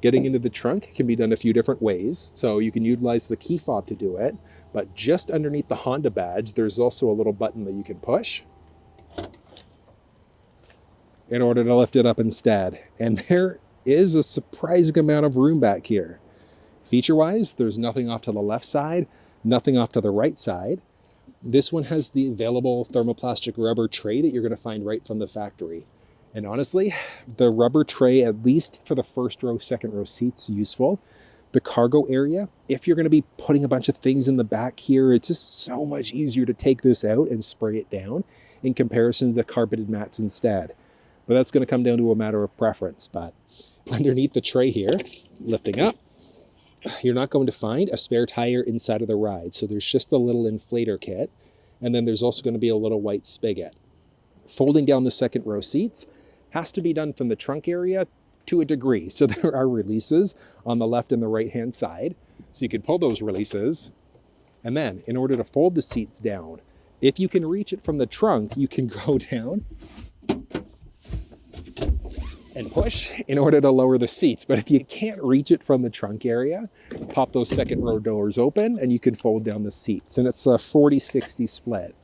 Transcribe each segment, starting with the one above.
Getting into the trunk can be done a few different ways. So you can utilize the key fob to do it, but just underneath the Honda badge, there's also a little button that you can push in order to lift it up instead. And there is a surprising amount of room back here. Feature-wise, there's nothing off to the left side, nothing off to the right side. This one has the available thermoplastic rubber tray that you're going to find right from the factory. And honestly, the rubber tray, at least for the first row, second row seats, useful. The cargo area, if you're going to be putting a bunch of things in the back here, it's just so much easier to take this out and spray it down in comparison to the carpeted mats instead. But that's going to come down to a matter of preference. But underneath the tray here, lifting up, you're not going to find a spare tire inside of the ride. So there's just a little inflator kit. And then there's also going to be a little white spigot. Folding down the second row seats has to be done from the trunk area to a degree. So there are releases on the left and the right hand side. So you can pull those releases. And then in order to fold the seats down, if you can reach it from the trunk, you can go down and push in order to lower the seats. But if you can't reach it from the trunk area, pop those second row doors open and you can fold down the seats. And it's a 40-60 split.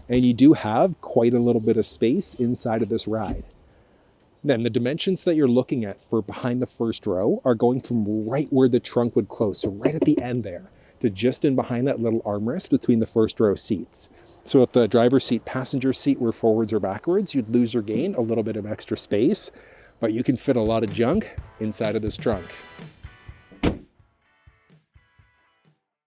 And you do have quite a little bit of space inside of this ride. Then the dimensions that you're looking at for behind the first row are going from right where the trunk would close, so right at the end there, to just in behind that little armrest between the first row seats. So if the driver's seat, passenger seat were forwards or backwards, you'd lose or gain a little bit of extra space, but you can fit a lot of junk inside of this trunk.